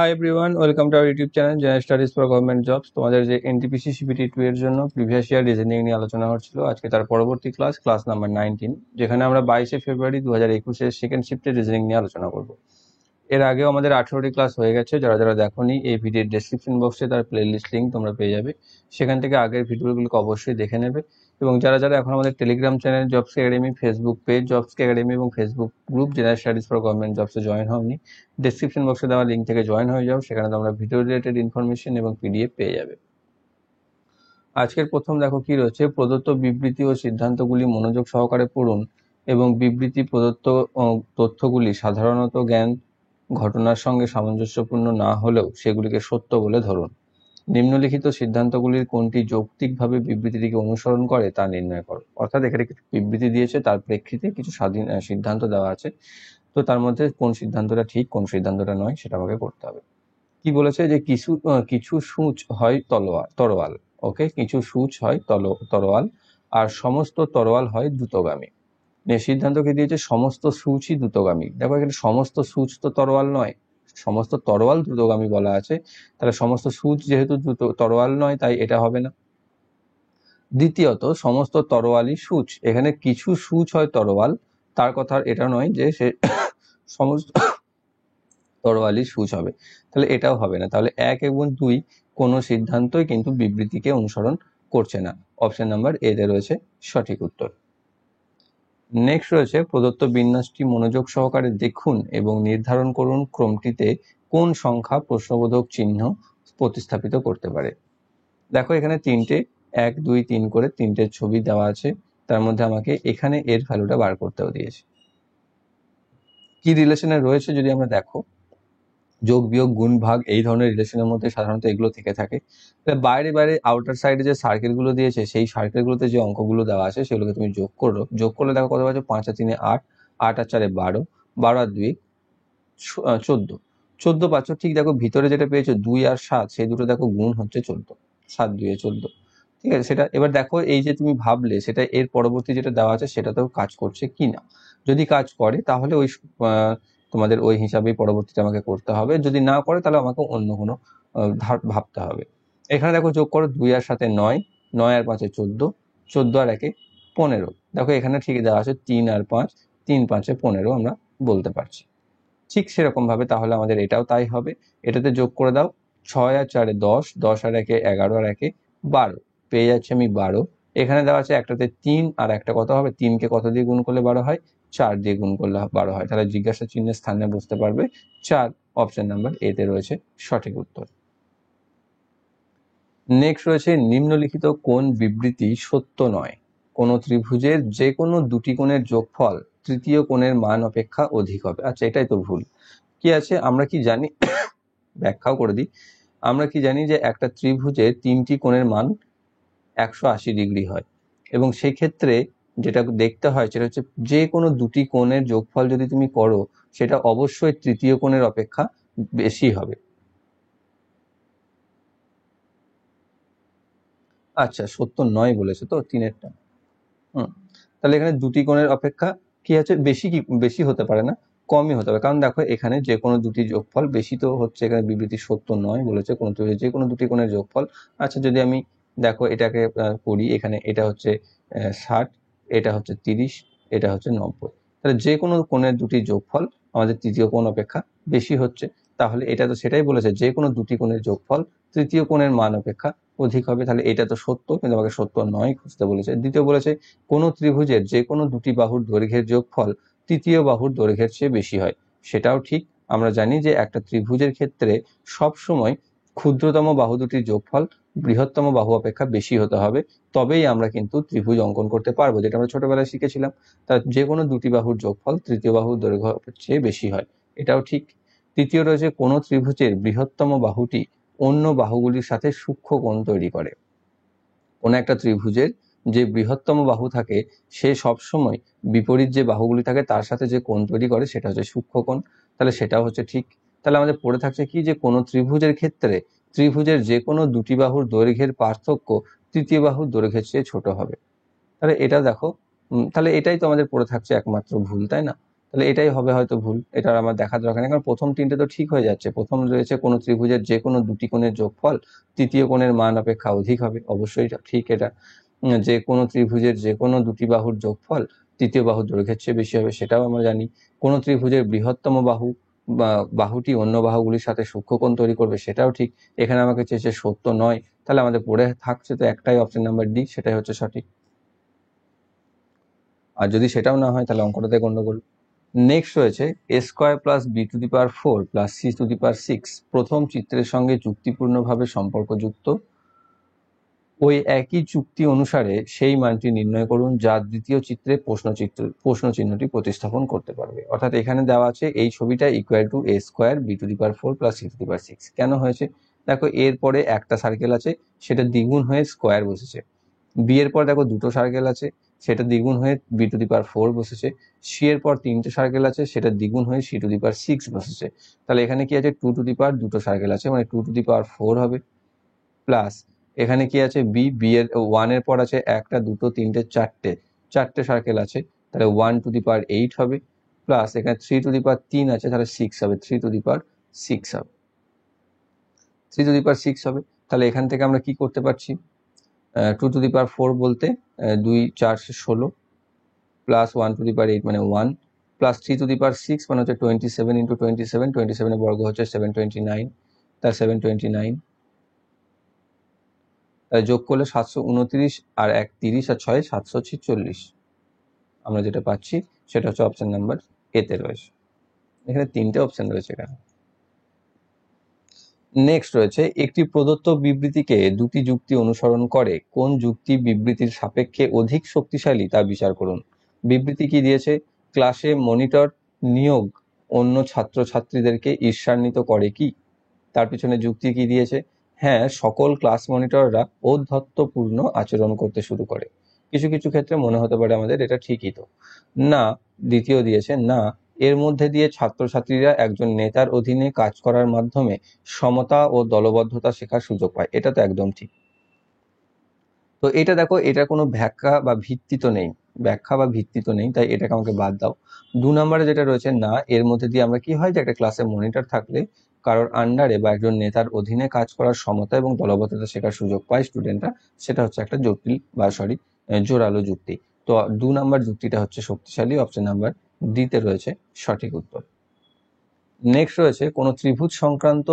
Hi everyone, welcome to our YouTube channel general studies for government jobs. তোমাদের যে NTPC CPT 2 এর জন্য previous year reasoning নিয়ে আলোচনা হচ্ছিল, আজকে তার পরবর্তী ক্লাস নাম্বার 19, যেখানে আমরা 22শে ফেব্রুয়ারি 2021 সেকেন্ড শিফটের রিজনিং নিয়ে আলোচনা করব। এর আগেও আমাদের 18টি ক্লাস হয়ে গেছে। যারা যারা দেখোনি, এই ভিডিওর ডেসক্রিপশন বক্সে তার প্লেলিস্ট লিঙ্ক তোমরা পেয়ে যাবে, সেখান থেকে আগের ভিডিওগুলোকে অবশ্যই দেখে নেবে। এবং যারা যারা এখন আমাদের Telegram channel Jobs Academy, Facebook page Jobs Academy এবং Facebook group general studies for government জবসে জয়েন হওনি, ডেসক্রিপশন বক্সে দেওয়া লিঙ্ক থেকে জয়েন হয়ে যাও, সেখানে তোমরা ভিডিও রিলেটেড ইনফরমেশন এবং পিডিএফ পেয়ে যাবে। আজকের প্রথম দেখো কি রয়েছে, প্রদত্ত বিবৃতি ও সিদ্ধান্তগুলি মনোযোগ সহকারে পড়ুন এবং বিবৃতি প্রদত্ত তথ্যগুলি সাধারণত জ্ঞান ঘটনার সঙ্গে সামঞ্জস্যপূর্ণ না হলেও সেগুলিকে সত্য বলে ধরুন। নিম্নলিখিত সিদ্ধান্তগুলির কোনটি যৌক্তিকভাবে বিবৃতিটিকে অনুসরণ করে তা নির্ণয় করো। অর্থাৎ এখানে কিছু বিবৃতি দিয়েছে, তার প্রেক্ষিতে কিছু সিদ্ধান্ত দেওয়া আছে, তো তার মধ্যে কোন সিদ্ধান্তটা ঠিক কোন সিদ্ধান্তটা নয় সেটা আমাকে করতে হবে। কি বলেছে যে কিছু সূচ হয় তরোয়াল, ওকে, কিছু সূচ হয় তরোয়াল আর সমস্ত তরোয়াল হয় দ্রুতগামী। সিদ্ধান্ত কি দিয়েছে, সমস্ত সূচই দ্রুতগামী। দেখো এখানে সমস্ত সূচ তো তরোয়াল নয়, সমস্ত তরোয়াল দ্রুতগামী বলা আছে, তাহলে সমস্ত সূচ যেহেতু তরোয়াল নয় তাই এটা হবে না। দ্বিতীয়ত, সমস্ত তরোয়ালই সূচ, এখানে কিছু সূচ হয় তরোয়াল, তার কথা এটা নয় যে সে সমস্ত তরোয়ালই সূচ হবে, তাহলে এটাও হবে না। তাহলে 1 এবং 2 কোনো সিদ্ধান্তই কিন্তু বিবৃতিকে অনুসরণ করছে না। অপশন নাম্বার এ তে রয়েছে সঠিক উত্তর। নেক্সট রয়েছে, প্রদত্ত বিন্যাসটি মনোযোগ সহকারে দেখুন এবং নির্ধারণ করুন ক্রমটিতে কোন সংখ্যা প্রশ্নবোধক চিহ্ন প্রতিস্থাপিত করতে পারে। দেখো এখানে 1, 2, 3 করে 3টে ছবি দেওয়া আছে, তার মধ্যে আমাকে এখানে এর ভ্যালুটা বার করতেও দিয়েছে। কি রিলেশনে রয়েছে যদি আমরা দেখো, যোগ বিয়োগ গুণ ভাগ এই ধরনের রিলেশনের মধ্যে সাধারণত এগুলো থেকে থাকে। বাইরে বাইরে আউটার সাইডে যে সার্কেল গুলো দিয়েছে, সেই সার্কেল গুলোতে যে অঙ্কগুলো দেওয়া আছে সেগুলোকে তুমি যোগ করলে দেখো কত পাচ্ছ, 5 আর 3 8, 8 আর 4 12, 12 আর 2 14, 14 পাচ্ছ। ঠিক দেখো ভিতরে যেটা পেয়েছো 2 আর 7, সেই দুটো দেখো গুণ হচ্ছে 14, 7 2 14। ঠিক আছে, সেটা এবার দেখো এই যে তুমি ভাবলে সেটা এর পরবর্তী যেটা দেওয়া আছে সেটাতেও কাজ করছে কিনা। যদি কাজ করে তাহলে ওই তোমাদের ওই হিসাবেই পরবর্তীতে আমাকে করতে হবে, যদি না করে তাহলে আমাকে অন্য কোনো ভাবতে হবে। এখানে দেখো যোগ করো, 2 আর 7 9, 9 আর 5 14, 14 আর 1 15। দেখো এখানে ঠিক দেওয়া আছে 3 আর 5, 3 5 15 আমরা বলতে পারছি। ঠিক সেরকম ভাবে তাহলে আমাদের এটাও তাই হবে। এটাতে যোগ করে দাও, 6 আর 4 10, 10 আর 1 11 আর 1 12, পেয়ে যাচ্ছি আমি 12। এখানে দেওয়া আছে একটাতে 3 আর একটা কত হবে, 3কে কত দিয়ে গুণ করলে 12 হয়, 4 দিয়ে গুণ করলে 12 হয়, তাহলে জিজ্ঞাসা চিহ্নের স্থানে বুঝতে পারবে 4। অপশন নাম্বার এ তে রয়েছে সঠিক উত্তর। নেক্সট রয়েছে, নিম্নলিখিত কোন বিবৃতি সত্য নয়। কোন ত্রিভুজের যে কোনো দুটি কোণের যোগফল তৃতীয় কোণের মান অপেক্ষা অধিক হবে। আচ্ছা, এটাই তো ভুল। কি আছে আমরা কি জানি, ব্যাখ্যাও করে দিই। আমরা কি জানি যে একটা ত্রিভুজের 3টি কোণের মান 180 ডিগ্রি হয়, এবং সেই ক্ষেত্রে যেটা দেখতে হয় সেটা হচ্ছে যে কোনো দুটি কোণের যোগফল যদি তুমি করো সেটা অবশ্যই তৃতীয় কোণের অপেক্ষা বেশি হবে। আচ্ছা, সত্য নয় বলেছে তো 3-এরটা। তাহলে এখানে দুটি কোণের অপেক্ষা কি আছে, বেশি হতে পারে না, কমই হতে হবে। কারণ দেখো এখানে যে কোনো দুটি যোগফল বেশি তো হচ্ছে, এখানে বিবৃতি সত্য নয় বলেছে কোনো যে কোনো দুটি কোণের যোগফল। আচ্ছা, যদি আমি দেখো এটাকে করি, এখানে এটা হচ্ছে 60, এটা হচ্ছে 30, এটা হচ্ছে 90, তাহলে যে কোনো কোণের দুটি যোগফল আমাদের তৃতীয় কোণ অপেক্ষা বেশি হচ্ছে। তাহলে এটা তো সেটাই বলেছে, যে কোনো দুটি কোণের যোগফল তৃতীয় কোণের মান অপেক্ষা অধিক হবে, তাহলে এটা তো সত্য, কিন্তু আমাকে সত্য নয় খুঁজতে বলেছে। দ্বিতীয় বলেছে, কোনো ত্রিভুজের যে কোনো দুটি বাহুর দৈর্ঘ্যের যোগফল তৃতীয় বাহুর দৈর্ঘ্যের চেয়ে বেশি হয়। সেটাও ঠিক। আমরা জানি যে একটা ত্রিভুজের ক্ষেত্রে সব সময় ক্ষুদ্রতম বাহু দুটির যোগফল বৃহত্তম বাহু অপেক্ষা বেশি হতে হবে, তবেই আমরা কিন্তু ত্রিভুজ অঙ্কন করতে পারবো, যেটা আমরা ছোটবেলায় শিখেছিলাম। তার যে কোনো দুটি বাহুর যোগফল তৃতীয় বাহুর দৈর্ঘ্যের চেয়ে বেশি হয়, এটাও ঠিক। তৃতীয় রয়েছে, কোনো ত্রিভুজের বৃহত্তম বাহুটি অন্য বাহুগুলির সাথে সূক্ষ্ম কোণ তৈরি করে। কোন একটা ত্রিভুজের যে বৃহত্তম বাহু থাকে সে সবসময় বিপরীত যে বাহুগুলি থাকে তার সাথে যে কোণ তৈরি করে সেটা হচ্ছে সূক্ষ্মকোণ, তাহলে সেটাও হচ্ছে ঠিক। তাহলে আমাদের পড়ে থাকছে কি, যে কোনো ত্রিভুজের ক্ষেত্রে ত্রিভুজের যে কোনো দুটি বাহুর দৈর্ঘ্যের পার্থক্য তৃতীয় বাহুর দৈর্ঘ্যের চেয়ে ছোট হবে। তাহলে এটা দেখো, তাহলে এটাই তো আমাদের পড়ে থাকছে একমাত্র ভুল, তাই না? তাহলে এটাই হবে হয়তো ভুল, এটা আর আমার দেখার দরকার নেই, কারণ প্রথম তিনটে তো ঠিক হয়ে যাচ্ছে। প্রথম রয়েছে কোনো ত্রিভুজের যে কোনো দুটি কোণের যোগফল তৃতীয় কোণের মান অপেক্ষা অধিক হবে, অবশ্যই ঠিক এটা। যে কোনো ত্রিভুজের যে কোনো দুটি বাহুর যোগফল তৃতীয় বাহুর দৈর্ঘ্যের চেয়ে বেশি হবে, সেটাও আমরা জানি। কোনো ত্রিভুজের বৃহত্তম বাহু বা বাহুটি অন্য বাহুগুলির সাথে সূক্ষ্মকোণ তৈরি করবে, সেটাও ঠিক। এখানে আমাকে চেয়েছে সত্য নয়, তাহলে আমাদের পড়ে থাকছে তো একটাই অপশন নাম্বার ডি, সেটাই হচ্ছে সঠিক। আর যদি সেটাও না হয় তাহলে অঙ্কটাতে গন্ডগোল। নেক্সট রয়েছে A square plus B to the power 4 plus C to the power 6 প্রথম চিত্রের সঙ্গে যুক্তিপূর্ণভাবে সম্পর্কযুক্ত, ওই একই চুক্তি অনুসারে সেই মানটি নির্ণয় করুন যা দ্বিতীয় চিত্রে প্রশ্ন চিহ্নটি প্রতিস্থাপন করতে পারবে। অর্থাৎ এখানে দেওয়া আছে এই ছবিটা equal to A square B to the power 4 plus C to the power 6। কেন হয়েছে? দেখো এর পরে একটা সার্কেল আছে, সেটা দ্বিগুণ হয়ে স্কোয়ার বসেছে। বি এর পর দেখো দুটো সার্কেল আছে, সেটা দ্বিগুণ হয়ে বি টু দি পাওয়ার 4 বসেছে। সি এর পর তিনটে সার্কেল আছে, সেটা দ্বিগুণ হয়ে সি টু দি পাওয়ার 6 বসেছে। তাহলে এখানে কি আছে, 2 টু দি পাওয়ার দুটো সার্কেল আছে, মানে 2 টু দি পাওয়ার 4 হবে। প্লাস এখানে কি আছে, বি এর 1 এর পর আছে একটা দুটো তিনটে চারটে সার্কেল আছে, তাহলে 1 টু দি পাওয়ার 8 হবে। প্লাস এখানে 3 টু দি পাওয়ার 3 আছে, তাহলে 6 হবে, 3 টু দি পাওয়ার 6 হবে, 3 টু দি পাওয়ার 6 হবে। তাহলে এখান থেকে আমরা কি করতে পারছি, 2 টু দি পাওয়ার 4 বলতে 2 4 16 প্লাস 1 টু দি পাওয়ার 8 মানে 1 প্লাস 3 টু দি পাওয়ার 6 মানে হচ্ছে 27 ইন্টু 27 এর বর্গ হচ্ছে 729, তার 729, তাহলে যোগ করলে 729 আর 1 30 আর 6 746। আমরা যেটা পাচ্ছি সেটা হচ্ছে অপশন নাম্বার এতে রয়েছে। এখানে তিনটে অপশন রয়েছে এখানে। নেক্সট রয়েছে একটি প্রদত্ত বিবৃতিকে দুটি যুক্তি অনুসরণ করে, কোন যুক্তি বিবৃতির সাপেক্ষে অধিক শক্তিশালী তা বিচার করুন। বিবৃতি কি দিয়েছে, ক্লাসে মনিটর নিয়োগ অন্য ছাত্রছাত্রীদেরকে ঈর্ষান্বিত করে কি? তার পিছনে যুক্তি কি দিয়েছে, হ্যাঁ সকল ক্লাস মনিটররা ঔদ্ধত্যপূর্ণ আচরণ করতে শুরু করে। কিছু কিছু ক্ষেত্রে মনে হতে পারে আমাদের এটা ঠিকই তো। না, দ্বিতীয় দিয়েছে না, এর মধ্যে দিয়ে ছাত্রছাত্রীরা একজন নেতার অধীনে কাজ করার মাধ্যমে সমতা ও দলবদ্ধতা শেখার সুযোগ পায়, এটা তো একদম ঠিক। তো এটা দেখো, এটা কোনো ব্যাখ্যা বা ভিত্তি তো নেই, তাই এটাকে আমাকে বাদ দাও। 2 নম্বরে যেটা রয়েছে না, এর মধ্যে দিয়ে আমরা কি হয় যে একটা ক্লাসে মনিটর থাকলে কারোর আন্ডারে বা একজন নেতার অধীনে কাজ করার সমতা এবং দলবদ্ধতা শেখার সুযোগ পায় স্টুডেন্টরা, সেটা হচ্ছে একটা জোরালো যুক্তি। তো 2 নম্বর যুক্তিটা হচ্ছে শক্তিশালী, অপশন নাম্বার ডিতে রয়েছে সঠিক উত্তর। নেক্সট রয়েছে কোনো ত্রিভুজ সংক্রান্ত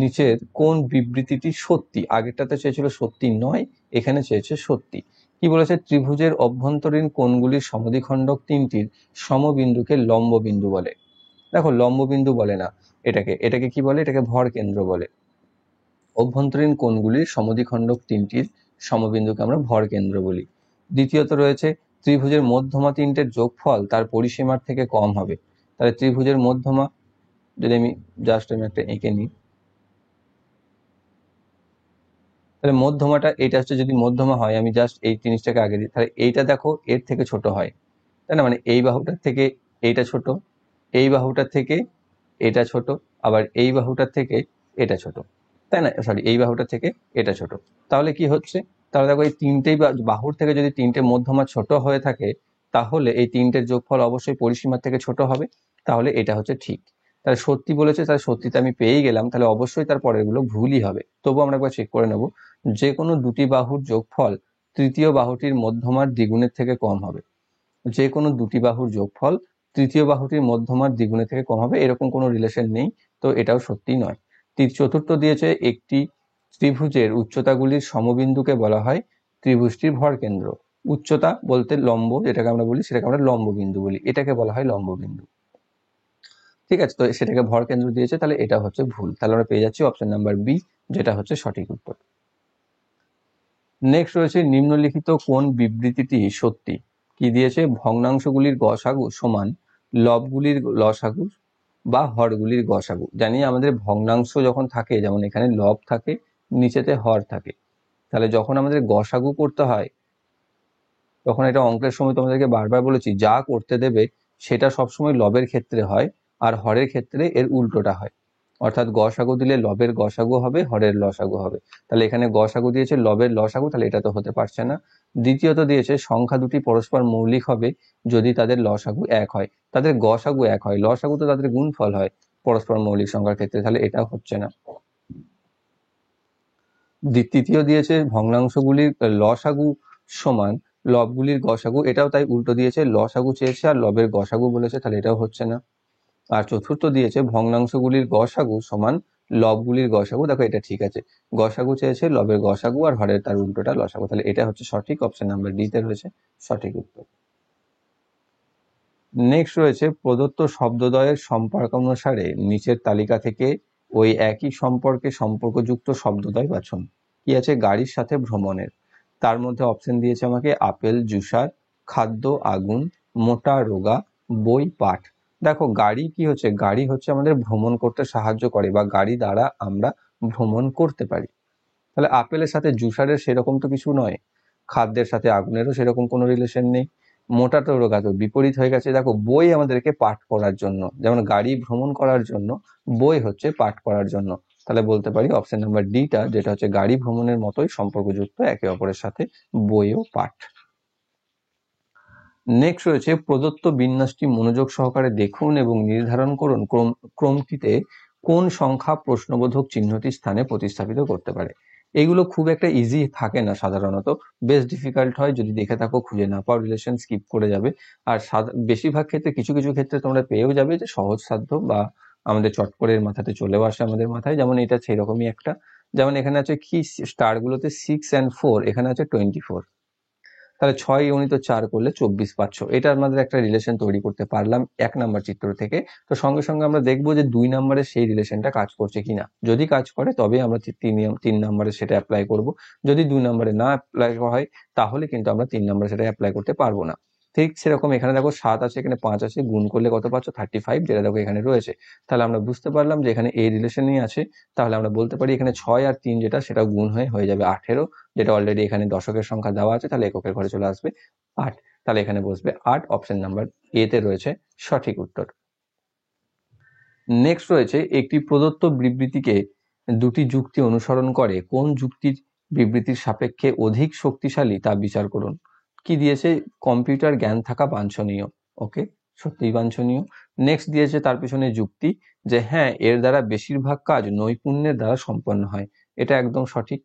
নিচের কোন বিবৃতিটি সত্যি। আগেরটাতে চেয়েছিল সত্যি নয়, এখানে চেয়েছে সত্যি। কি বলেছে, ত্রিভুজের অভ্যন্তরীণ কোণগুলির সমদ্বিখণ্ডক তিনটির সমবিন্দুকে লম্ব বিন্দু বলে। দেখো লম্ব বিন্দু বলে না, এটাকে কি বলে, এটাকে ভর কেন্দ্র বলে। অভ্যন্তরীণ কোণগুলির সমদ্বিখণ্ডক তিনটির সমবিন্দুকে আমরা ভর কেন্দ্র বলি। দ্বিতীয়ত রয়েছে ত্রিভুজের মধ্যমা তিনটের যোগফল তার পরিসীমার থেকে কম হবে। তাহলে ত্রিভুজের মধ্যমা, যদি আমি একটা এঁকে নিই, তাহলে মধ্যমাটা এটা হচ্ছে, যদি মধ্যমা হয় আমি জাস্ট এই জিনিসটাকে আগে দিই, তাহলে এইটা দেখো এর থেকে ছোট হয়, তাই না? মানে এই বাহুটার থেকে এইটা ছোট, এই বাহুটার থেকে এটা ছোট, আবার এই বাহুটার থেকে এটা ছোট, তাই না? সরি, এই বাহুটার থেকে এটা ছোট। তাহলে কি হচ্ছে, তাহলে দেখো এই তিনটেই বাহুর থেকে যদি তিনটে মধ্যমা ছোট হয়ে থাকে, তাহলে এই তিনটের যোগফল অবশ্যই পরিসীমার থেকে ছোট হবে, তাহলে এটা হচ্ছে ঠিক। তাহলে সত্যি বলেছে, তাহলে সত্যিটা আমি পেয়েই গেলাম, তাহলে অবশ্যই তার পরের গুলো ভুলই হবে। তবু আমরা একবার চেক করে নেব, যে কোনো দুটি বাহুর যোগফল তৃতীয় বাহুটির মধ্যমার দ্বিগুণের থেকে কম হবে। যে কোনো দুটি বাহুর যোগফল তৃতীয় বাহুটির মধ্যমার দ্বিগুণের থেকে কম হবে, এরকম কোনো রিলেশন নেই, তো এটাও সত্যি নয়। চতুর্থ দিয়েছে একটি ত্রিভুজের উচ্চতাগুলির সমবিন্দুকে বলা হয় ত্রিভুজটির ভরকেন্দ্র। উচ্চতা বলতে লম্ব যেটাকে আমরা বলি, সেটাকে আমরা লম্ব বিন্দু বলি, এটাকে বলা হয় লম্ব বিন্দু। ঠিক আছে, তো সেটাকে ভরকেন্দ্র দিয়েছে, তাহলে এটা হচ্ছে ভুল। তাহলে আমরা পেয়ে যাচ্ছি অপশন নাম্বার বি, যেটা হচ্ছে সঠিক উত্তর। নেক্সট রয়েছে নিম্নলিখিত কোন বিবৃতিটি সত্যি। কি দিয়েছে, ভগ্নাংশগুলির গসাগু সমান লবগুলির লসাগু বা হরগুলির গসাগু। জানি আমাদের ভগ্নাংশ যখন থাকে, যেমন এখানে লব থাকে, নিচেতে হর থাকে, তাহলে যখন আমাদের গসাগু করতে হয়, তখন এটা অঙ্কের সময় তোমাদেরকে বারবার বলেছি, যা করতে দেবে সেটা সবসময় লবের ক্ষেত্রে হয় আর হরের ক্ষেত্রে এর উল্টোটা হয়। অর্থাৎ গসাগু দিলে লবের গসাগু হবে, হরের লসাগু হবে। তাহলে এখানে গসাগু দিয়েছে, লবের লসাগু, তাহলে এটা তো হতে পারছে না। দ্বিতীয়ত দিয়েছে সংখ্যা দুটি পরস্পর মৌলিক হবে যদি তাদের লসাগু এক হয়। তাদের গসাগু এক হয়, লসাগু তো তাদের গুণফল হয় পরস্পর মৌলিক সংখ্যার ক্ষেত্রে, তাহলে এটাও হচ্ছে না। তৃতীয় দিয়েছে ভগ্নাংশগুলির লসাগু সমান লবগুলির গসাগু, এটাও তাই উল্টো দিয়েছে, লসাগু চেয়েছে আর লবের গসাগু বলেছে, তাহলে এটাও হচ্ছে না। আর চতুর্থ দিয়েছে ভগ্নাংশগুলির গসাগু সমান লবগুলির গসাগু, দেখো এটা ঠিক আছে, গসাগু চেয়েছে লবের গসাগু আর হরের তার উল্টোটা লসাগু, তাহলে এটা হচ্ছে সঠিক, অপশন নাম্বার ডি তে রয়েছে সঠিক উত্তর। নেক্সট রয়েছে প্রদত্ত শব্দদ্বয়ের সম্পর্কানুসারে নিচের তালিকা থেকে ওই একই সম্পর্কে সম্পর্কযুক্ত শব্দদ্বয় বাছুন। কি আছে? গাড়ির সাথে ভ্রমণের। তার মধ্যে অপশন দিয়েছে আমাকে আপেল জুসার, খাদ্য আগুন, মোটা রোগা, বই পাঠ। দেখো গাড়ি কি হচ্ছে? গাড়ি হচ্ছে আমাদের ভ্রমণ করতে সাহায্য করে বা গাড়ি দ্বারা আমরা ভ্রমণ করতে পারি। তাহলে আপেলের সাথে জুসারের সেরকম তো কিছু নয়, খাদ্যের সাথে আগুনেরও সেরকম কোনো রিলেশন নেই, মোটা তো রোগা তো বিপরীত হয়ে গেছে। দেখো বই আমাদেরকে পাঠ করার জন্য, যেমন গাড়ি ভ্রমণ করার জন্য, বই হচ্ছে পাঠ করার জন্য। তাহলে বলতে পারি অপশন নাম্বার ডিটা, যেটা হচ্ছে গাড়ি ভ্রমণের মতোই সম্পর্কযুক্ত একে অপরের সাথে বই ও পাঠ। নেক্সট রয়েছে প্রদত্ত বিন্যাসটি মনোযোগ সহকারে দেখুন এবং নির্ধারণ করুন ক্রমটিতে কোন সংখ্যা প্রশ্নবোধক চিহ্নটি স্থানে প্রতিস্থাপিত করতে পারে। এগুলো খুব একটা ইজি থাকে না সাধারণত, বেশ ডিফিকাল্ট হয়, যদি দেখে থাকো খুঁজে না পাও রিলেশন স্কিপ করে যাবে। আর বেশিরভাগ ক্ষেত্রে কিছু কিছু ক্ষেত্রে তোমরা পেয়েও যাবে যে সহজ সাধ্য বা আমাদের চট করে এর মাথাতে চলেও আসে আমাদের মাথায়, যেমন এটা সেরকমই একটা। যেমন এখানে আছে কি স্টার গুলোতে 6 and 4, এখানে আছে 24, তাহলে 6 ইউনিট 4 করলে 24 পাচ্ছ। এটা আমাদের একটা রিলেশন তৈরি করতে পারলাম 1 নাম্বার চিত্র থেকে। তো সঙ্গে সঙ্গে আমরা দেখবো যে 2 নাম্বারে সেই রিলেশনটা কাজ করছে কিনা, যদি কাজ করে তবে আমরা 3 নাম্বারে সেটা অ্যাপ্লাই করব, যদি 2 নাম্বারে না অ্যাপ্লাই হয় তাহলে কিন্তু আমরা 3 নাম্বারে সেটা অ্যাপ্লাই করতে পারবো না। ঠিক সেরকম এখানে দেখো 7 আছে, এখানে 5 আছে, গুণ করলে কত পাচ্ছ? 35, যেটা দেখো এখানে রয়েছে। তাহলে আমরা বুঝতে পারলাম যে এখানে এই রিলেশনই আছে। তাহলে আমরা বলতে পারি এখানে 6 আর 3 যেটা, সেটা গুণ হয়ে যাবে 18, যেটা অলরেডি এখানে দশকের সংখ্যা দেওয়া আছে, তাহলে এককের ঘরে চলে আসবে 8। তাহলে এখানে বসবে 8, অপশন নাম্বার এ তে রয়েছে সঠিক উত্তর। নেক্সট রয়েছে একটি প্রদত্ত বিবৃতিকে দুটি যুক্তি অনুসরণ করে কোন যুক্তির বিবৃতির সাপেক্ষে অধিক শক্তিশালী তা বিচার করুন। কি দিয়েছে? কম্পিউটার জ্ঞান থাকা বাঞ্ছনীয়। ওকে, সত্যিই বাঞ্ছনীয়। নেক্সট দিয়েছে তার পিছনে যুক্তি যে হ্যাঁ, এর দ্বারা বেশিরভাগ কাজ নৈপুণ্যের দ্বারা সম্পন্ন হয়, এটা একদম সঠিক।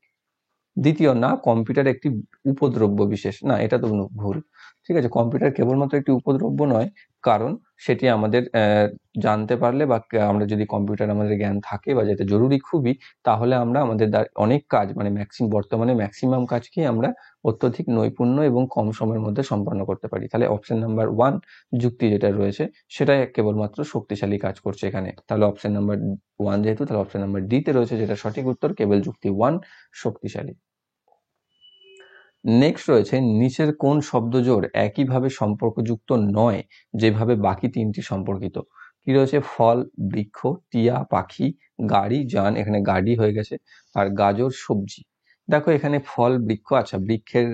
দ্বিতীয়, না কম্পিউটার একটি উপদ্রব্য বিশেষ, না এটা তো ভুল। ঠিক আছে, কম্পিউটার কেবলমাত্র একটি উপদ্রব্য নয়, কারণ সেটি আমাদের জানতে পারলে বা আমরা যদি কম্পিউটার আমাদের জ্ঞান থাকে বা যেটা জরুরি খুবই, তাহলে আমরা আমাদের অনেক কাজ মানে বর্তমানে ম্যাক্সিমাম কাজকে আমরা অত্যধিক নৈপুণ্য এবং কম সময়ের মধ্যে সম্পন্ন করতে পারি। তাহলে অপশন নাম্বার 1 যুক্তি যেটা রয়েছে সেটাই কেবলমাত্র শক্তিশালী কাজ করছে এখানে। তাহলে অপশন নাম্বার 1 যেহেতু, তাহলে অপশন নাম্বার ডি তে রয়েছে যেটা সঠিক উত্তর, কেবল যুক্তি 1 শক্তিশালী। নেক্সট রয়েছে নিচের কোন শব্দজোড় একইভাবে সম্পর্কযুক্ত নয় যেভাবে বাকি তিনটি সম্পর্কিত। কি রয়েছে? ফল, বৃক্ষ, টিয়া, পাখি, গাড়ি, যান, এখানে গাড়ি হয়ে গেছে, আর গাজর, সবজি। দেখো এখানে ফল, বৃক্ষ, আচ্ছা বৃক্ষের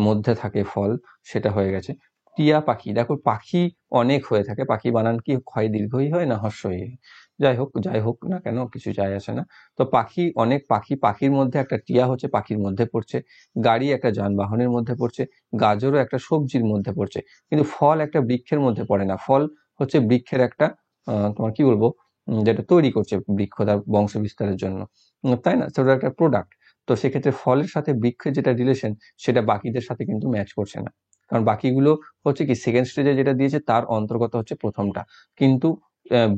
মধ্যে থাকে ফল, সেটা হয়ে গেছে। টিয়া, পাখি, দেখো পাখি অনেক হয়ে থাকে, পাখি বানান কি ক্ষয় দীর্ঘই হয় না হর্ষই হয়? যাই হোক না কেন, কিছু যায় আসে না। তো পাখি অনেক, পাখির মধ্যে একটা টিয়া হচ্ছে পাখির মধ্যে পড়ছে, গাড়ি একটা যানবাহনের মধ্যে পড়ছে, গাজরও একটা সবজির মধ্যে পড়ছে, কিন্তু ফল একটা বৃক্ষের মধ্যে পড়ে না। ফল হচ্ছে বৃক্ষের একটা তোমার কি বলবো, যেটা তৈরি করছে বৃক্ষ তার বংশ বিস্তারের জন্য, তাই না? সেটা একটা প্রোডাক্ট। তো সেক্ষেত্রে ফলের সাথে বৃক্ষের যেটা রিলেশন সেটা বাকিদের সাথে কিন্তু ম্যাচ করছে না, কারণ বাকিগুলো হচ্ছে কি সেকেন্ড স্টেজে যেটা দিয়েছে তার অন্তর্গত হচ্ছে প্রথমটা, কিন্তু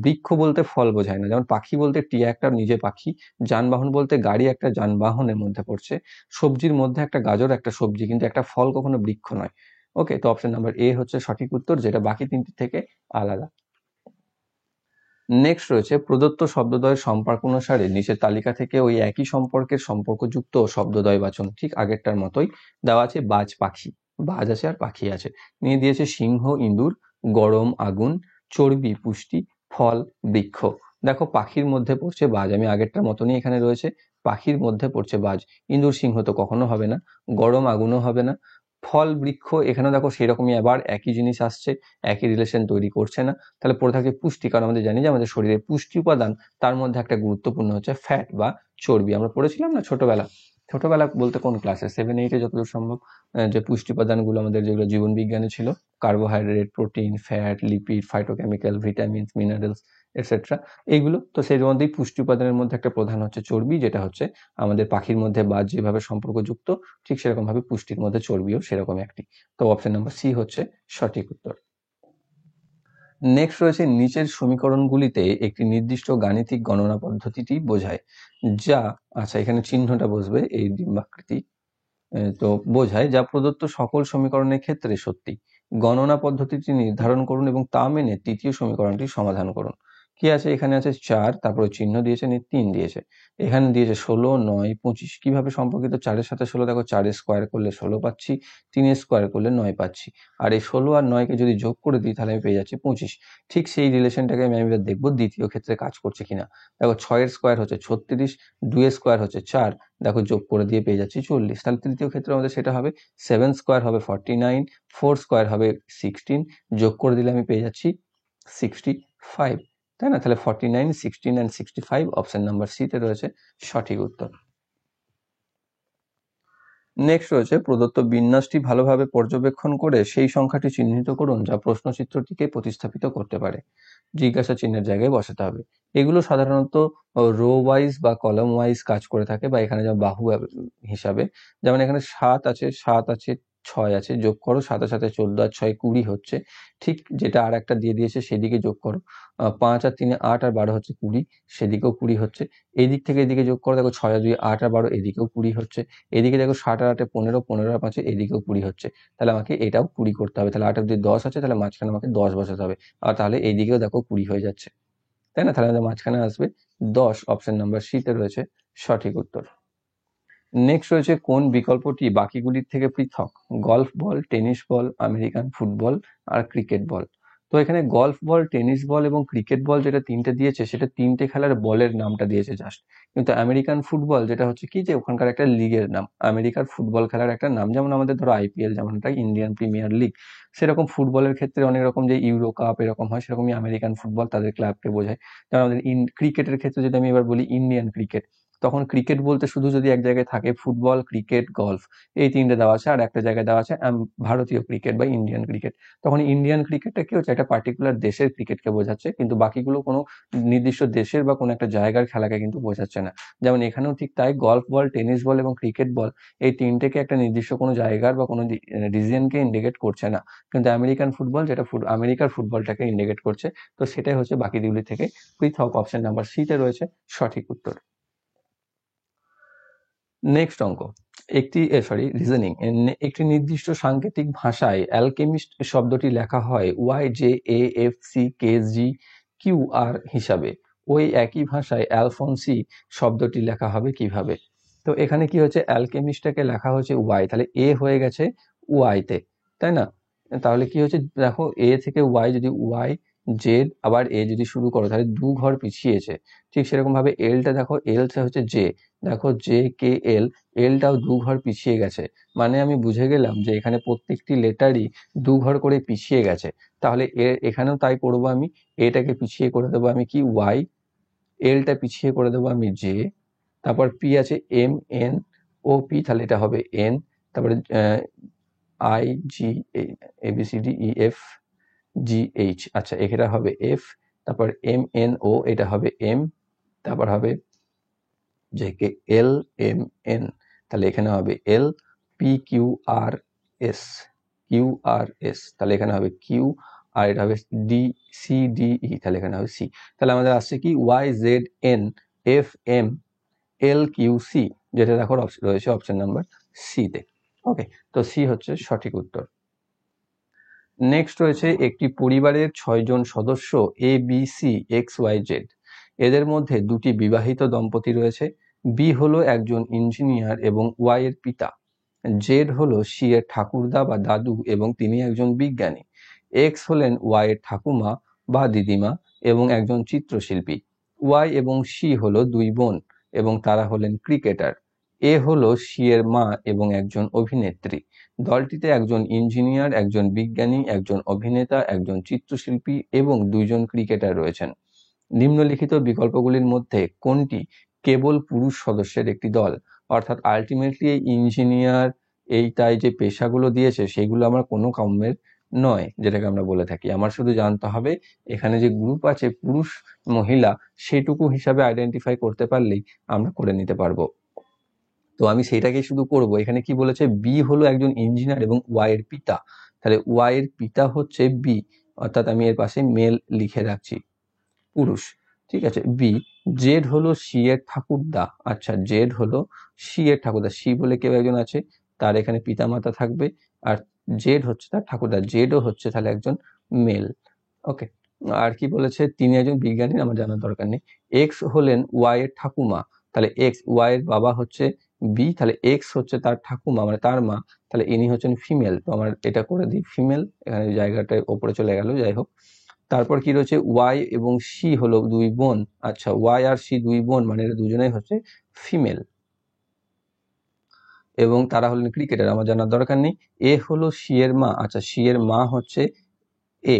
বৃক্ষ বলতে ফল বোঝায় না। যেমন পাখি বলতে টিয়া একটা নিজে পাখি, যানবাহন বলতে গাড়ি একটা যানবাহনের মধ্যে পড়ছে, সবজির মধ্যে একটা গাজর একটা সবজি, কিন্তু একটা ফল কখনো বৃক্ষ নয়। ওকে, তো অপশন নাম্বার এ হচ্ছে সঠিক উত্তর, যেটা বাকি তিনটি থেকে আলাদা। নেক্সট রয়েছে প্রদত্ত শব্দদ্বয়ের সম্পর্ক অনুসারে নিচের তালিকা থেকে ওই একই সম্পর্কের সম্পর্কযুক্ত শব্দদ্বয় বাছুন। ঠিক আগেরটার মতোই দেওয়া আছে বাজ, পাখি, বাজ আছে আর পাখি আছে, নিয়ে দিয়েছে সিংহ, ইঁদুর, গরম, আগুন, চর্বি, পুষ্টি, ফল, বৃক্ষ। দেখো পাখির মধ্যে পড়ছে বাজ, আমি আগেরটার মতনই এখানে রয়েছে, পাখির মধ্যে পড়ছে বাজ, ইঁদুর সিংহ তো কখনো হবে না, গরম আগুনও হবে না, ফল বৃক্ষ, এখানেও দেখো সেরকমই আবার একই জিনিস আসছে, একই রিলেশন তৈরি করছে না। তাহলে পড়ে থাকে পুষ্টি, কারণ আমাদের জানি যে আমাদের শরীরের পুষ্টি উপাদান, তার মধ্যে একটা গুরুত্বপূর্ণ হচ্ছে ফ্যাট বা চর্বি। আমরা পড়েছিলাম না ছোটবেলা বলতে কোন ক্লাসে, 7-8-এ যতদূর সম্ভব, যে পুষ্টি উপাদানগুলো আমাদের যেগুলো জীবন বিজ্ঞানে ছিল, carbohydrate, protein, fat, lipid, phytochemical, vitamins, minerals, etcetera, এইগুলো। তো সেই মধ্যেই পুষ্টি উপাদানের মধ্যে একটা প্রধান হচ্ছে চর্বি, যেটা হচ্ছে আমাদের পাখির মধ্যে বা যেভাবে সম্পর্কযুক্ত, ঠিক সেরকম ভাবে পুষ্টির মধ্যে চর্বিও সেরকম একটি। তো অপশন নাম্বার সি হচ্ছে সঠিক উত্তর। নেক্সট রয়েছে নিচের সমীকরণগুলিতে একটি নির্দিষ্ট গাণিতিক গণনা পদ্ধতিটি বোঝায় যা, আচ্ছা এখানে চিহ্নটা বসবে এই ডিম্বাকৃতি, তো বোঝায় যা প্রদত্ত সকল সমীকরণের ক্ষেত্রে সত্যি। গণনা পদ্ধতিটি নির্ধারণ করুন এবং তা মেনে তৃতীয় সমীকরণটি সমাধান করুন। কি আছে এখানে? আছে 4, তারপরে চিহ্ন দিয়েছে, 3 দিয়েছে, এখানে দিয়েছে 16, 9, 25। কিভাবে সম্পর্কিত 4-এর সাথে 16? দেখো 4-এর স্কোয়ার করলে 16 পাচ্ছি, 3-এর স্কোয়ার করলে 9 পাচ্ছি, আর এই 16 আর 9-কে যদি যোগ করে দিই তাহলে আমি পেয়ে যাচ্ছি 25। ঠিক সেই রিলেশনটাকে আমি এবার দেখবো দ্বিতীয় ক্ষেত্রে কাজ করছে কিনা। দেখো 6-এর স্কোয়ার হচ্ছে 36, 2-এর স্কোয়ার হচ্ছে 4, দেখো যোগ করে দিয়ে পেয়ে যাচ্ছি 40। তাহলে তৃতীয় ক্ষেত্রে আমাদের সেটা হবে 7 স্কোয়ার হবে 49, 4 স্কোয়ার হবে 16, যোগ করে দিলে আমি পেয়ে যাচ্ছি 65, তাই না? তাহলে 49, 16 অ্যান্ড 65 অপশন নাম্বার সি তে রয়েছে সঠিক উত্তর। নেক্সট রয়েছে প্রদত্ত বিন্যাসটি ভালোভাবে পর্যবেক্ষণ করে সেই সংখ্যাটি চিহ্নিত করুন যা প্রশ্নচিত্রটিকে প্রতিস্থাপিত করতে পারে। জিজ্ঞাসা চিহ্নের জায়গায় বসাতে হবে। এগুলো সাধারণত রো ওয়াইজ বা কলাম ওয়াইজ কাজ করে থাকে, বা এখানে যেমন বাহু হিসাবে, যেমন এখানে 7 আছে, 6 আছে, যোগ করো 7 এর সাথে 14 আর 6 20 হচ্ছে। ঠিক যেটা আর একটা দিয়ে দিয়েছে সেদিকে যোগ করো, 5 আর 3 8 আর 12 হচ্ছে 20, সেদিকেও 20 হচ্ছে। এই দিক থেকে এদিকে যোগ করো, দেখো 6 আর 2 8 আর 12, এদিকেও 20 হচ্ছে। এদিকে দেখো 7 আর 8 15, 15 আর 5 এদিকেও 20 হচ্ছে। তাহলে আমাকে এটাও 20 করতে হবে। তাহলে 8 আর 2 10 আছে, তাহলে মাঝখানে আমাকে 10 বসাতে হবে। আর তাহলে এইদিকেও দেখো 20 হয়ে যাচ্ছে, তাই না? তাহলে আমাদের মাঝখানে আসবে 10, অপশন নাম্বার সি তে রয়েছে সঠিক উত্তর। নেক্সট রয়েছে কোন বিকল্পটি বাকিগুলির থেকে পৃথক? গলফ বল, টেনিস বল, আমেরিকান ফুটবল আর ক্রিকেট বল। তো এখানে গলফ বল, টেনিস বল এবং ক্রিকেট বল যেটা তিনটে দিয়েছে, সেটা তিনটে খেলার বলের নামটা দিয়েছে জাস্ট। কিন্তু আমেরিকান ফুটবল যেটা হচ্ছে কি, যে ওখানকার একটা লিগের নাম, আমেরিকার ফুটবল খেলার একটা নাম। যেমন আমাদের ধরো আইপিএল, যেমনটা ইন্ডিয়ান প্রিমিয়ার লিগ, সেরকম ফুটবলের ক্ষেত্রে অনেক রকম, যে ইউরো কাপ এরকম হয়, সেরকমই আমেরিকান ফুটবল তাদের ক্লাবকে বোঝায়। যেমন আমাদের ক্রিকেটের ক্ষেত্রে যদি আমি এবার বলি ইন্ডিয়ান ক্রিকেট, তখন ক্রিকেট বলতে শুধু যদি এক জায়গায় থাকে ফুটবল, ক্রিকেট, গলফ, এই তিনটে দেওয়া আছে, আর একটা জায়গায় দেওয়া আছে ভারতীয় ক্রিকেট বা ইন্ডিয়ান ক্রিকেট, তখন ইন্ডিয়ান ক্রিকেটটা কি হচ্ছে, একটা পার্টিকুলার দেশের ক্রিকেটকে বোঝাচ্ছে, কিন্তু বাকিগুলো কোনো নির্দিষ্ট দেশের বা কোনো একটা জায়গার খেলাকে কিন্তু বোঝাচ্ছে না। যেমন এখানেও ঠিক তাই, গলফ বল, টেনিস বল এবং ক্রিকেট বল, এই তিনটেকে একটা নির্দিষ্ট কোনো জায়গার বা কোনো রিজিয়নকে ইন্ডিকেট করছে না, কিন্তু আমেরিকান ফুটবল যেটা আমেরিকার ফুটবলটাকে ইন্ডিকেট করছে। তো সেটাই হচ্ছে বাকিগুলি থেকে পৃথক, অপশন নাম্বার সি তে রয়েছে সঠিক উত্তর। নেক্সট অঙ্ক, রিজনিং। একটি নির্দিষ্ট সাংকেতিক ভাষায় অ্যালকেমিস্ট শব্দটি লেখা হয় YJAFCKGQR হিসাবে, ওই একই ভাষায় অ্যালফনসি শব্দটি লেখা হবে কিভাবে? তো এখানে কি হচ্ছে, অ্যালকেমিস্টটাকে লেখা হচ্ছে ওয়াই, তাহলে এ হয়ে গেছে ওয়াই তে, তাই না? তাহলে কি হচ্ছে, দেখো এ থেকে ওয়াই, যদি ওয়াই জেড আবার এ যদি শুরু করো, তাহলে 2 ঘর পিছিয়েছে। ঠিক সেরকম ভাবে এলটা দেখো, এল হচ্ছে জে, দেখো জে কে এল, এলটাও 2 ঘর পিছিয়ে গেছে। মানে আমি বুঝে গেলাম যে এখানে প্রত্যেকটি লেটারই 2 ঘর করে পিছিয়ে গেছে। তাহলে এখানেও তাই করবো আমি, এটাকে পিছিয়ে করে দেবো আমি কি ওয়াই, এলটা পিছিয়ে করে দেবো আমি জে, তারপর পি আছে এম এন ও পি, তাহলে এটা হবে এন, তারপরে I G ABCD E F G H, আচ্ছা এটা হবে এফ, তারপর এম এন ও, এটা হবে এম, তারপর হবে যে কে এল এম এন, তাহলে এখানে হবে এল, পি কিউ আর এস, তাহলে এখানে হবে কিউ, আর এটা হবে ডি সি ডি ই, তাহলে এখানে হবে সি। তাহলে আমাদের আসছে কি Y Z N F M L Q C, যেটা দেখো রয়েছে অপশন নাম্বার সি তে। ওকে, তো সি হচ্ছে সঠিক উত্তর। নেক্সট রয়েছে একটি পরিবারের 6 জন সদস্য A B C X Y Z, এদের মধ্যে 2টি বিবাহিত দম্পতি রয়েছে। বি হলো একজন ইঞ্জিনিয়ার এবং ওয়াই এর পিতা, জেড হলো সি এর ঠাকুরদা বা দাদু এবং তিনি একজন বিজ্ঞানী, এক্স হলেন ওয়াই এর ঠাকুমা বা দিদিমা এবং একজন চিত্রশিল্পী, ওয়াই এবং সি হলো 2 বোন এবং তারা হলেন ক্রিকেটার। এ হলো সি এর মা এবং একজন অভিনেত্রী। দলটিতে একজন ইঞ্জিনিয়ার, একজন বিজ্ঞানী, একজন অভিনেতা, একজন চিত্রশিল্পী এবং 2জন ক্রিকেটার রয়েছেন। নিম্নলিখিত বিকল্পগুলির মধ্যে কোনটি কেবল পুরুষ সদস্যের একটি দল? অর্থাৎ আলটিমেটলি এই ইঞ্জিনিয়ার এইটাই যে পেশাগুলো দিয়েছে সেগুলো আমার কোনো কাম্যের নয়, যেটাকে আমরা বলে থাকি। আমার শুধু জানতে হবে এখানে যে গ্রুপ আছে পুরুষ মহিলা সেটুকু হিসাবে আইডেন্টিফাই করতে পারলেই আমরা করে নিতে পারবো। তো আমি সেটাকেই শুধু করব। এখানে কি বলেছে, বি হলো একজন ইঞ্জিনিয়ার এবং ওয়াই এর পিতা, তাহলে ওয়াই এর পিতা হচ্ছে বি, অর্থাৎ আমি এর পাশে মেল লিখে রাখছি, পুরুষ। ঠিক আছে, বি। জেড হলো সি এর ঠাকুরদা, আচ্ছা জেড হলো সি এর ঠাকুরদা, সি বলে কেউ একজন আছে, তার এখানে পিতামাতা থাকবে, আর জেড হচ্ছে তার ঠাকুরদা, জেডও হচ্ছে তাহলে একজন মেল। ওকে, আর কি বলেছে, তিনি একজন বিজ্ঞানী, আমার জানার দরকার নেই। এক্স হলেন ওয়াই এর ঠাকুমা, তাহলে এক্স, ওয়াই এর বাবা হচ্ছে বি, তাহলে এক্স হচ্ছে তার ঠাকুমা মানে তার মা, তাহলে ইনি হচ্ছেন ফিমেল। তো আমার এটা করে দিই ফিমেল, এখানে জায়গাটা ওপরে চলে গেল, যাই হোক। তারপর কি রয়েছে, ওয়াই এবং সি হলো দুই বোন, আচ্ছা ওয়াই আর সি দুই বোন মানে এরা দুজনেই হচ্ছে ফিমেল এবং তারা হলেন ক্রিকেটার, আমার জানার দরকার নেই। এ হলো সি এর মা, আচ্ছা সি এর মা হচ্ছে এ,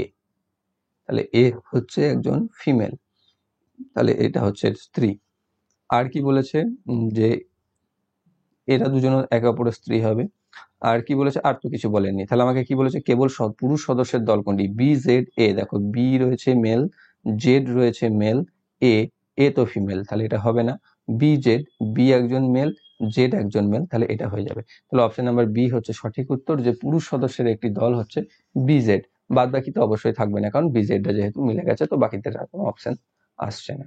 তাহলে এ হচ্ছে একজন ফিমেল, তাহলে এটা হচ্ছে স্ত্রী। আর কি বলেছে, যে এরা দুজন একে অপরের স্ত্রী হবে। আর কি বলেছে, আর তো কিছু বলেননি। তাহলে আমাকে কি বলেছে, কেবল পুরুষ সদস্যের দল কোনটি, বি জেড এ। দেখো বি রয়েছে মেল, জেড রয়েছে মেল, এ, এ তো ফিমেল, তাহলে এটা হবে না। বি জেড, বি একজন মেল, জেড একজন মেল, তাহলে এটা হয়ে যাবে। তাহলে অপশন নাম্বার বি হচ্ছে সঠিক উত্তর, যে পুরুষ সদস্যের একটি দল হচ্ছে বি জেড। বাদ বাকি তো অবশ্যই থাকবে না, কারণ বি জেডটা যেহেতু মিলে গেছে, তো বাকিতে আর কোনো অপশন আসছে না।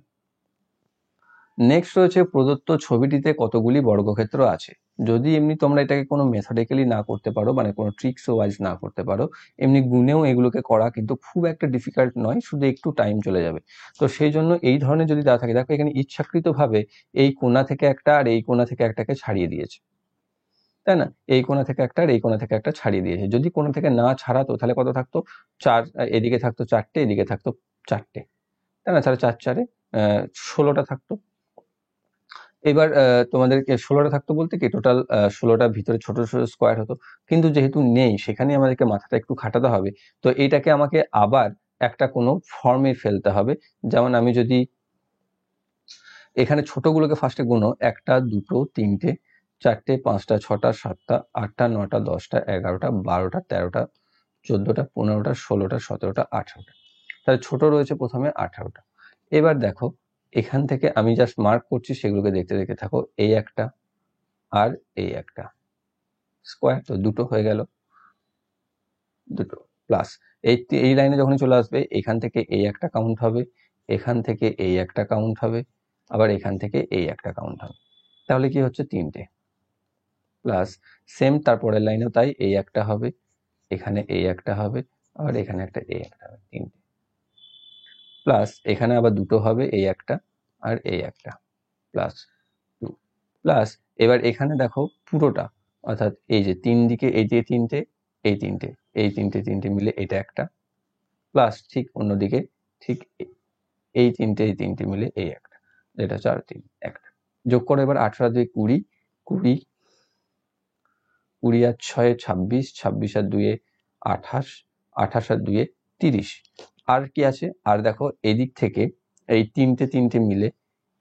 নেক্সট রয়েছে, প্রদত্ত ছবিটিতে কতগুলি বর্গক্ষেত্র আছে? যদি এমনি তোমরা এটাকে কোনো মেথডিক্যালি না করতে পারো, মানে কোনো ট্রিক্স ওয়াইজ না করতে পারো, এমনি গুণেও এগুলোকে করা কিন্তু খুব একটা ডিফিকাল্ট নয়, শুধু একটু টাইম চলে যাবে। তো সেই জন্য এই ধরনের যদি দেওয়া থাকে, দেখো এখানে ইচ্ছাকৃতভাবে এই কোণা থেকে একটা আর এই কোণা থেকে একটাকে ছাড়িয়ে দিয়েছে, তাই না? এই কোণা থেকে একটা আর এই কোণা থেকে একটা ছাড়িয়ে দিয়েছে। যদি কোণা থেকে না ছাড়াতো তাহলে কত থাকতো, চার, এদিকে থাকতো চারটে, এদিকে থাকতো চারটে, তাই না? তাহলে চার চারে 16টা থাকতো। এবার তোমাদেরকে 16টা থাকতো বলতে কি, টোটাল 16টার ভিতরে ছোট ছোট স্কোয়ার হতো, কিন্তু যেহেতু নেই সেখানে আমাদেরকে মাথাটা একটু খাটাতে হবে। তো এইটাকে আমাকে আবার একটা কোনো ফর্মে ফেলতে হবে। যেমন আমি যদি এখানে ছোটগুলোকে ফার্স্টে গুনো, একটা দুটো তিনটে চারটে পাঁচটা ছটা সাতটা আটটা নটা 10টা 11টা 12টা 13টা 14টা 15টা 16টা 17টা 18টা, তাহলে ছোট রয়েছে প্রথমে 18টা। এবার দেখো এখান থেকে আমি জাস্ট মার্ক করছি, সেগুলোকে দেখতে দেখতে থাকো। এই একটা আর এই একটা স্কোয়ার, তো দুটো হয়ে গেল, দুটো প্লাস এই লাইনে যখনই চলে আসবে এখান থেকে এই একটা কাউন্ট হবে, এখান থেকে এই একটা কাউন্ট হবে, আবার এখান থেকে এই একটা কাউন্ট হবে, তাহলে কি হচ্ছে তিনটে। প্লাস সেম তারপরের লাইনেও তাই, এই একটা হবে, এখানে এই একটা হবে, আবার এখানে একটা এই একটা হবে, তিনটে। প্লাস এখানে আবার দুটো হবে, এই একটা আর এই একটা, প্লাস টু। প্লাস এবার এখানে দেখো পুরোটা, অর্থাৎ এই যে তিন দিকে এই যে তিনটে, এই তিনটে, এই তিনটে তিনটে মিলে এটা একটা, প্লাস ঠিক অন্যদিকে ঠিক এই তিনটে এই তিনটে মিলে এই একটা, যেটা 4 3 একটা। যোগ করো এবার, 18 2 20, 20, 20 আর 6 26, 26 আর 2 28, 28 আর 2 30। আর কি আছে, আর দেখো এদিক থেকে এই তিনটে তিনটে মিলে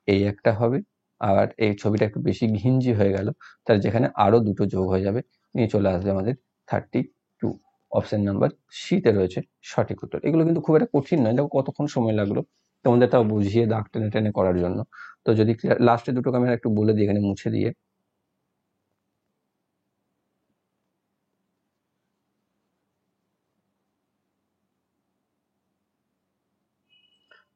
এই একটা হবে, আর এই ছবিটা একটু বেশি ঘিঞ্জি হয়ে গেল, তার যেখানে আরো দুটো যোগ হয়ে যাবে, নিয়ে চলে আসবে আমাদের 32। অপশন নাম্বার সিতে রয়েছে সঠিক উত্তর। এগুলো কিন্তু খুব একটা কঠিন নয়, দেখো কতক্ষণ সময় লাগলো তোমাদের তাও বুঝিয়ে দাগ টেনে টেনে করার জন্য। তো যদি লাস্টে দুটো ক্যামেরা একটু বলে দিই এখানে মুছে দিয়ে,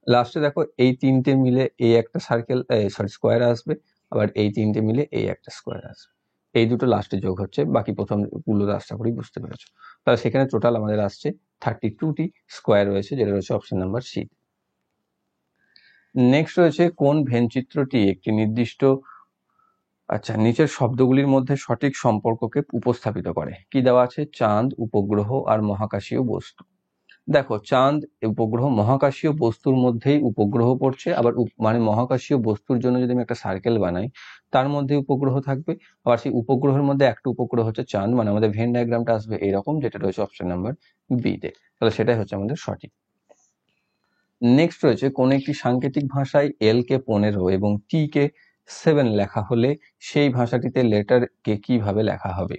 লাস্টে দেখো এই তিনটে মিলে এই একটা সার্কেল, সরি স্কোয়ার আসবে, আবার এই তিনটে মিলে এই একটা স্কোয়ার আসবে, এই দুটো লাস্টে যোগ হচ্ছে। বাকি প্রথম গুলো আশা করি বুঝতে পেরেছো। তাহলে সেখানে টোটাল আমাদের আসছে 32টি স্কোয়ার রয়েছে, যেটা রয়েছে অপশন নাম্বার সি। নেক্সট রয়েছে, কোন ভেনচিত্রটি একটি নির্দিষ্ট, আচ্ছা নিচের শব্দগুলির মধ্যে সঠিক সম্পর্ককে উপস্থাপিত করে? কি দেওয়া আছে, চাঁদ, উপগ্রহ আর মহাকাশীয় বস্তু। দেখো, চাঁদ উপগ্রহ মহাকাশীয় বস্তুর মধ্যেই উপগ্রহ পড়ছে, আবার মানে মহাকাশীয় বস্তুর জন্য যদি আমি একটা সার্কেল বানাই তার মধ্যে উপগ্রহ থাকবে, আবার সেই উপগ্রহের মধ্যে একটা উপগ্রহ হচ্ছে চাঁদ, মানে আমাদের ভেন ডায়াগ্রামটা আসবে এরকম, যেটা রয়েছে অপশন নাম্বার বি তে। তাহলে সেটাই হচ্ছে আমাদের সঠিক। নেক্সট রয়েছে, কোন একটি সাংকেতিক ভাষায় এল কে 15 এবং টি কে 7 লেখা হলে সেই ভাষাটিতে লেটার কে কিভাবে লেখা হবে।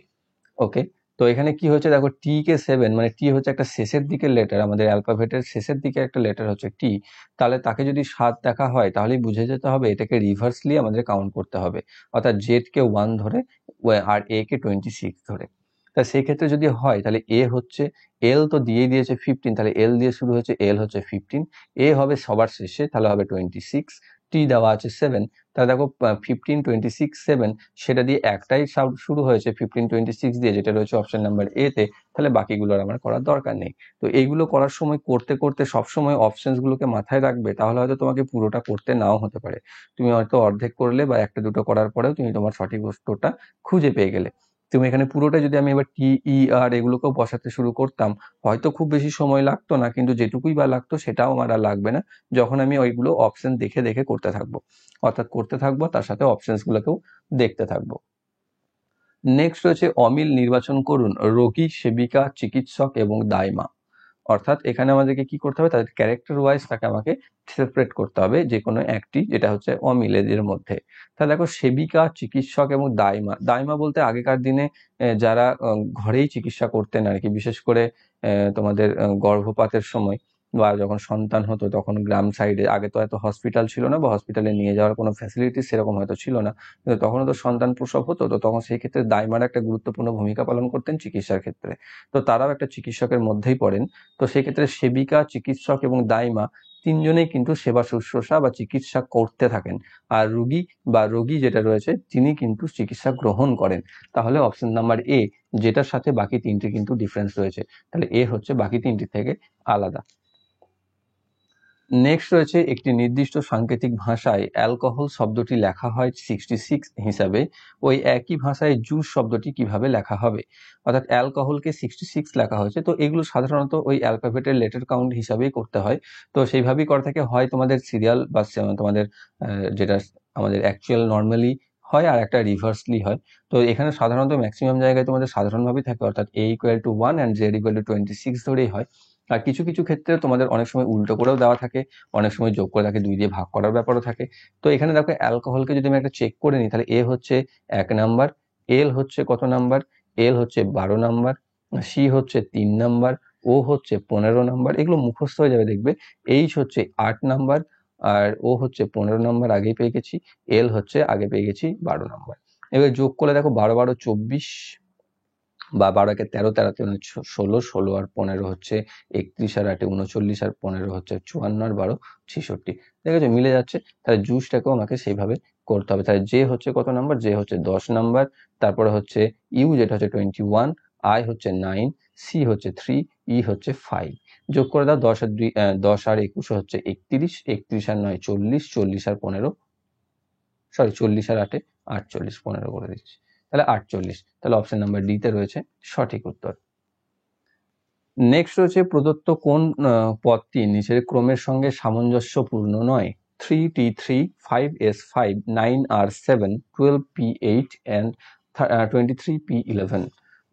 ওকে, তো এখানে কি হচ্ছে দেখো, টি কে 7 মানে টি হচ্ছে একটা শেষের দিকের লেটার, আমাদের অ্যালফাবেটের শেষের দিকে একটা লেটার হচ্ছে টি। তাহলে তাকে যদি 7 দেখা হয় তাহলেই বুঝে যেতে হবে এটাকে রিভার্সলি আমাদের কাউন্ট করতে হবে, অর্থাৎ জেড কে 1 ধরে আর এ কে 26 ধরে। তা সেই ক্ষেত্রে যদি হয় তাহলে এ হচ্ছে, এল তো দিয়েই দিয়েছে 15, তাহলে এল দিয়ে শুরু হচ্ছে, এল হচ্ছে 15, এ হবে সবার শেষে, তাহলে হবে 26, টি দেওয়া আছে 7, তাহলে দেখো 15, 26, 7 সেটা দিয়ে একটাই শুরু হয়েছে 15, 26 দিয়ে, যেটা রয়েছে অপশন নাম্বার এ তে। তাহলে বাকিগুলোর আমার করার দরকার নেই। তো এইগুলো করার সময় করতে করতে সবসময় অপশনস গুলোকে মাথায় রাখবে, তাহলে হয়তো তোমাকে পুরোটা করতে নাও হতে পারে। তুমি হয়তো অর্ধেক করলে বা একটা দুটো করার পরেও তুমি তোমার সঠিক উত্তরটা খুঁজে পেয়ে গেলে। তুমি এখানে পুরোটা যদি আমি এবার টি ই আর এগুলোকেও বসাতে শুরু করতাম, হয়তো খুব বেশি সময় লাগতো না, কিন্তু যেটুকুই বা লাগতো সেটাও আমার আর লাগবে না, যখন আমি ওইগুলো অপশন দেখে দেখে করতে থাকবো। অর্থাৎ করতে থাকবো, তার সাথে অপশনস গুলোকেও দেখতে থাকবো। নেক্সট রয়েছে, অমিল নির্বাচন করুন রোগী, সেবিকা, চিকিৎসক এবং দাইমা। অর্থাৎ এখানে আমাদেরকে কি করতে হবে, তাদের ক্যারেক্টার ওয়াইজ তাকে আমাকে সেপারেট করতে হবে, যে কোনো একটি, যেটা হচ্ছে অমিল এদের মধ্যে। তাহলে দেখো, সেবিকা, চিকিৎসক এবং দাইমা। দাইমা বলতে আগেকার দিনে যারা ঘরেই চিকিৎসা করতেন আর কি, বিশেষ করে তোমাদের গর্ভপাতের সময় বা যখন সন্তান হতো তখন গ্রাম সাইডে, আগে তো এত হসপিটাল ছিল না বা হসপিটালে নিয়ে যাওয়ার কোনো ফ্যাসিলিটি সেরকম হয়তো ছিল না, কিন্তু তখনও তো সন্তান প্রসব হতো, তো তখন সেই ক্ষেত্রে দাইমার একটা গুরুত্বপূর্ণ ভূমিকা পালন করতেন চিকিৎসার ক্ষেত্রে। তো তারাও একটা চিকিৎসকের মধ্যেই পড়েন। তো সেক্ষেত্রে সেবিকা, চিকিৎসক এবং দাইমা তিনজনেই কিন্তু সেবা শুশ্রূষা বা চিকিৎসা করতে থাকেন। আর রোগী যেটা রয়েছে তিনি কিন্তু চিকিৎসা গ্রহণ করেন। তাহলে অপশন নাম্বার এ, যেটার সাথে বাকি তিনটি কিন্তু ডিফারেন্স রয়েছে, তাহলে এ হচ্ছে বাকি তিনটি থেকে আলাদা। নেক্সট রয়েছে, একটি নির্দিষ্ট সাংকেতিক ভাষায় অ্যালকোহল শব্দটি লেখা হয় 66 হিসাবে, ওই একই ভাষায় জুস শব্দটি কিভাবে লেখা হবে। অর্থাৎ অ্যালকোহলকে 66 লেখা হয়েছে, তো এগুলো সাধারণত ওই অ্যালফাবেটের লেটার কাউন্ট হিসাবেই করতে হয়। তো সেইভাবেই করা থাকে, হয় তোমাদের সিরিয়াল বা তোমাদের যেটা আমাদের অ্যাকচুয়াল নর্মালি হয়, আর একটা রিভার্সলি হয়। তো এখানে সাধারণত ম্যাক্সিমাম জায়গায় তোমাদের সাধারণভাবেই থাকে, অর্থাৎ a = 1 অ্যান্ড z = 26 ধরেই হয়। আর কিছু কিছু ক্ষেত্রে তোমাদের অনেক সময় উল্টো করেও দেওয়া থাকে, অনেক সময় যোগ করে থাকে, 2 দিয়ে ভাগ করার ব্যাপারও থাকে। তো এখানে দেখো, অ্যালকোহলকে যদি আমি একটা চেক করে নিই, তাহলে এ হচ্ছে 1 নাম্বার, এল হচ্ছে কত নাম্বার, এল হচ্ছে 12 নাম্বার, সি হচ্ছে 3 নাম্বার, ও হচ্ছে 15 নাম্বার, এগুলো মুখস্থ হয়ে যাবে দেখবে। এইচ হচ্ছে 8 নাম্বার, আর ও হচ্ছে 15 নাম্বার আগেই পেয়ে গেছি, এল হচ্ছে আগে পেয়ে গেছি 12 নাম্বার। এবার যোগ করলে দেখো 12 12 24, বা 12 কে 13, 13 তে 16, 16 আর 15 হচ্ছে 31, আর 8 39, আর 15 হচ্ছে 54, আর 12 66। দেখেছো মিলে যাচ্ছে। তাহলে জুসটাকেও আমাকে সেইভাবে করতে হবে। তাহলে জে হচ্ছে কত নাম্বার, জে হচ্ছে 10 নাম্বার, তারপরে হচ্ছে ইউ যেটা হচ্ছে 21, আই হচ্ছে 9, সি হচ্ছে 3, ই হচ্ছে 5। যোগ করে দাও, 10 আর 2 10 আর 21 হচ্ছে 31, 31 আর 9 40, 40 আর 15 সরি 40 আর 8 48, 15 করে দিচ্ছি, তাহলে 48। তাহলে অপশন নাম্বার ডি তে রয়েছে সঠিক উত্তর। নেক্সট রয়েছে, প্রদত্ত কোন পদটি নিচের ক্রমের সঙ্গে সামঞ্জস্যপূর্ণ নয়। 3T3, 5S5, 9R7, 12P8 and 23P11।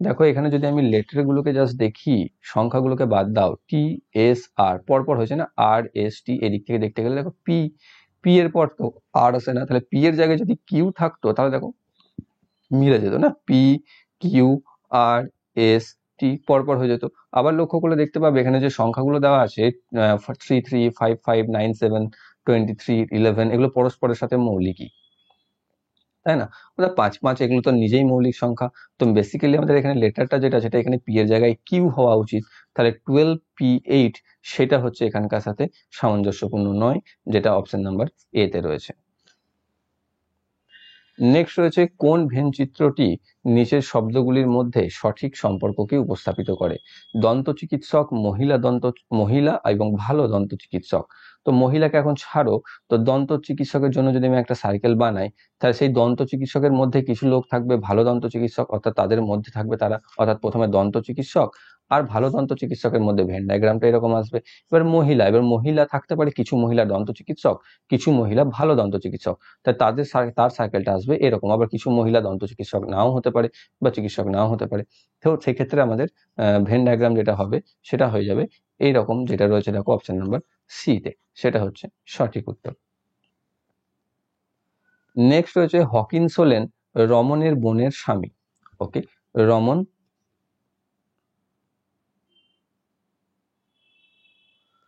দেখো, এখানে যদি আমি লেটার গুলোকে জাস্ট দেখি, সংখ্যাগুলোকে বাদ দাও, টি এস আর পরপর হয়েছে না, আর এস টি, এদিক থেকে দেখতে গেলে দেখো পি, পি এর পর তো আর আসে না, তাহলে পি এর জায়গায় যদি কিউ থাকতো তাহলে দেখো মিলে যেত না, পি, কিউ, আর, এস, টি পরপর হয়ে যেত। আবার লক্ষ্য করলে দেখতে পাবে এখানে যে সংখ্যাগুলো দেওয়া আছে 3355972311, এগুলো পরস্পরের সাথে মৌলিকই, তাই না? ওটা 5 5 এগুলো তো নিজেই মৌলিক সংখ্যা। তো বেসিক্যালি আমাদের এখানে লেটারটা যেটা, সেটা এখানে পি এর জায়গায় কিউ হওয়া উচিত। তাহলে 12P8 সেটা হচ্ছে এখানকার সাথে সামঞ্জস্যপূর্ণ নয়, যেটা অপশন নাম্বার এ তে রয়েছে। নেক্সট রয়েছে, কোন ভেন চিত্রটি নিচের শব্দগুলির মধ্যে সঠিক সম্পর্ককে উপস্থাপিত করে। দন্ত চিকিৎসক, মহিলা এবং ভালো দন্ত চিকিৎসক। তো মহিলাকে এখন ছাড়ো, তো দন্ত চিকিৎসকের জন্য যদি আমি একটা সার্কেল বানাই, তাহলে সেই দন্ত চিকিৎসকের মধ্যে কিছু লোক থাকবে ভালো দন্ত চিকিৎসক, অর্থাৎ তাদের মধ্যে থাকবে তারা, অর্থাৎ প্রথমে দন্ত চিকিৎসক, আর ভালো দন্ত চিকিৎসকের মধ্যে ভেন ডায়াগ্রামটা এরকম আসবে। এবার মহিলা থাকতে পারে, কিছু মহিলা দন্ত চিকিৎসক, কিছু মহিলা ভালো দন্ত চিকিৎসক, তাই তার সার্কেলটা আসবে এরকম। আবার কিছু মহিলা দন্ত চিকিৎসক নাও হতে পারে বা চিকিৎসক নাও হতে পারে। তো সেক্ষেত্রে আমাদের ভেন ডায়াগ্রাম যেটা হবে সেটা হয়ে যাবে এইরকম, যেটা রয়েছে দেখো অপশন নাম্বার সি তে, সেটা হচ্ছে সঠিক উত্তর। নেক্সট রয়েছে হকিন্স হলেন রমনের বোনের স্বামী। ওকে,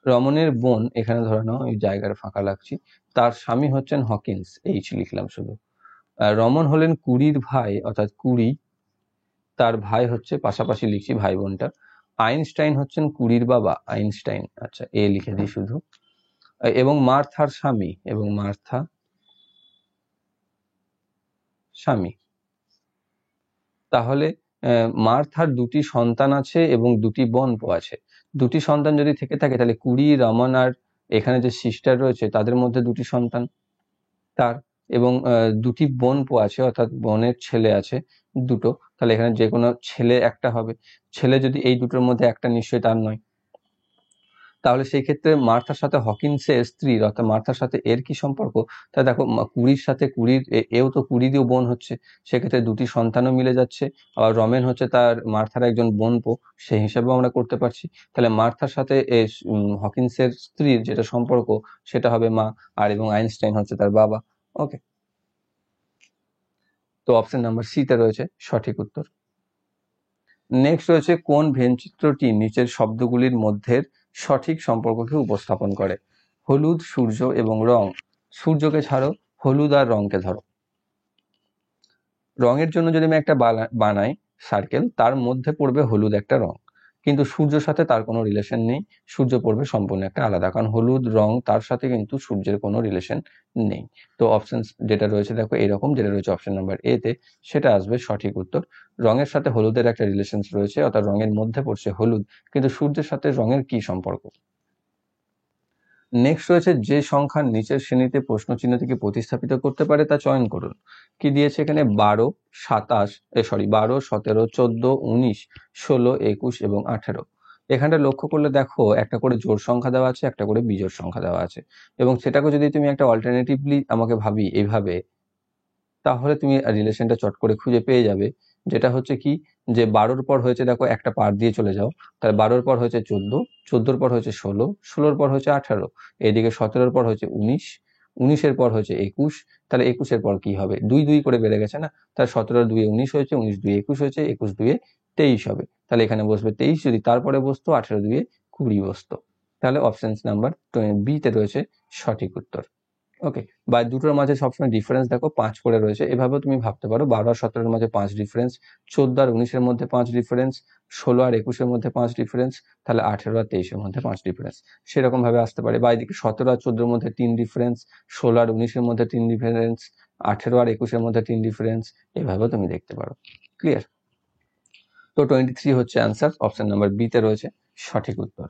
রমনের বোন, এখানে ধরে নাও এই জায়গার ফাঁকা লাগছি, তার স্বামী হচ্ছেন হকিন্স, এইচ লিখলাম শুধু। রমন হলেন কুরির ভাই, অর্থাৎ কুরি তার ভাই হচ্ছে, পাশাপাশি লিখছি ভাই বোনটা। আইনস্টাইন হচ্ছেন কুরির বাবা, আইনস্টাইন, আচ্ছা এ লিখে দিই শুধু। এবং মার্থার স্বামী, এবং মার্থা স্বামী। তাহলে মার্থার দুটি সন্তান আছে এবং দুটি বোন আছে। দুটি সন্তান যদি থেকে থাকে তাহলে কুরি, রমন আর এখানে যে সিস্টার রয়েছে তাদের মধ্যে দুটি সন্তান তার, এবং দুটি বোন আছে, অর্থাৎ বোনের ছেলে আছে দুটো, তাহলে এখানে যে কোনো ছেলে একটা হবে। ছেলে যদি এই দুটোর মধ্যে একটা, নিশ্চয়ই তার নয়। তাহলে সেই ক্ষেত্রে মার্থার সাথে হকিন্সের স্ত্রীর, অর্থাৎ মার্থার সাথে এর কি সম্পর্ক? তা দেখো কুরির সাথে এও তো কুরিরও বোন হচ্ছে, সেক্ষেত্রে দুটি সন্তানও মিলে যাচ্ছে। আর রমেন হচ্ছে তার মার্থার একজন বোনপো, সেই হিসাবেও আমরা করতে পারছি। তাহলে মার্থার সাথে হকিন্সের স্ত্রীর যেটা সম্পর্ক সেটা হবে মা, আর এবং আইনস্টাইন হচ্ছে তার বাবা। ওকে, তো অপশন নাম্বার সি তে রয়েছে সঠিক উত্তর। নেক্সট রয়েছে কোন ভেনচিত্রটি নিচের শব্দগুলির মধ্যে সঠিক সম্পর্ককে উপস্থাপন করে? হলুদ, সূর্য এবং রং। সূর্যকে ছাড়ো, হলুদ আর রংকে ধরো। রঙের জন্য যদি আমি একটা বানাই সার্কেল, তার মধ্যে পড়বে হলুদ একটা রং, কিন্তু সূর্যের সাথে তার কোনো রিলেশন নেই। সূর্য পড়বে সম্পূর্ণ একটা আলাদা, কারণ হলুদ রং তার সাথে কিন্তু সূর্যের কোনো রিলেশন নেই। তো অপশন যেটা রয়েছে দেখো এরকম, যেটা রয়েছে অপশন নাম্বার এ তে, সেটা আসবে সঠিক উত্তর। রঙের সাথে হলুদের একটা রিলেশন রয়েছে, অর্থাৎ রঙের মধ্যে পড়ছে হলুদ, কিন্তু সূর্যের সাথে রঙের কি সম্পর্ক? নেক্সট রয়েছে যে সংখ্যার নিচের শ্রেণীতে প্রশ্ন চিহ্ন থেকে প্রতিস্থাপিত করতে পারে তা চয়ন করুন। কি দিয়েছে এখানে? 12, 17, 14, 19, 16, 21 এবং 18। এখানটা লক্ষ্য করলে দেখো একটা করে জোড় সংখ্যা দেওয়া আছে, একটা করে বিজোড় সংখ্যা দেওয়া আছে, এবং সেটাকে যদি তুমি একটা অল্টারনেটিভলি আমাকে ভাবি এইভাবে, তাহলে তুমি রিলেশনটা চট করে খুঁজে পেয়ে যাবে। যেটা হচ্ছে কি, যে 12র পর হয়েছে দেখো একটা পার দিয়ে চলে যাও, তাহলে 12র পর হয়েছে 14, 14র পর হয়েছে 16, 16র পর হয়েছে 18, এদিকে 17র পর হয়েছে 19, 19-এর পর হয়েছে 21, তাহলে 21-এর পর কি হবে? 2 2 করে বেড়ে গেছে না, তাহলে 17 2 19 হয়েছে, 19 2 21 হয়েছে, 21 2 23 হবে, তাহলে এখানে বসবে 23, যদি তারপরে বসতো 18 2 20 বসতো। তাহলে অপশন নাম্বার বি তে রয়েছে সঠিক উত্তর। ওকে, বা দুটোর মাঝে সবসময় ডিফারেন্স দেখো 5 করে রয়েছে, এভাবেও তুমি ভাবতে পারো 12 আর 17-এর মাঝে 5 ডিফারেন্স, 14 আর 19-এর মধ্যে 5 ডিফারেন্স, 16 আর 21-এর মধ্যে 5 ডিফারেন্স, তাহলে 18 আর 23-এর মধ্যে 5 ডিফারেন্স, সেরকম ভাবে আসতে পারে। বা এদিকে 17 আর 14-এর মধ্যে 3 ডিফারেন্স, 16 আর 19-এর মধ্যে 3 ডিফারেন্স, 18 আর 21-এর মধ্যে 3 ডিফারেন্স, এভাবেও তুমি দেখতে পারো। ক্লিয়ার? তো 23 হচ্ছে অ্যান্সার, অপশন নাম্বার বি তে রয়েছে সঠিক উত্তর।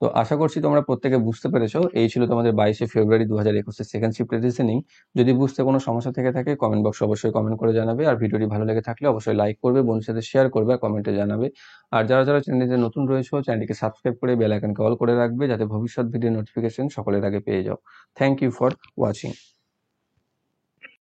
তো আশা করছি তোমরা প্রত্যেকে বুঝতে পেরেছো। এই ছিল তোমাদের 22শে ফেব্রুয়ারি 2021-এর সেকেন্ড শিফটের রিজনিং। যদি বুঝতে কোনো সমস্যা থেকে থাকে কমেন্ট বক্সে অবশ্যই কমেন্ট করে জানাবে, আর ভিডিওটি ভালো লেগে থাকলে অবশ্যই লাইক করবে, বন্ধুদের সাথে শেয়ার করবে আর কমেন্টে জানাবে। আর যারা যারা চ্যানেলে নতুন রয়েছে চ্যানেলটিকে সাবস্ক্রাইব করে বেল আইকনকে অল করে রাখবে, যাতে ভবিষ্যৎ ভিডিও নোটিফিকেশন সকলের আগে পেয়ে যাও। Thank you for watching.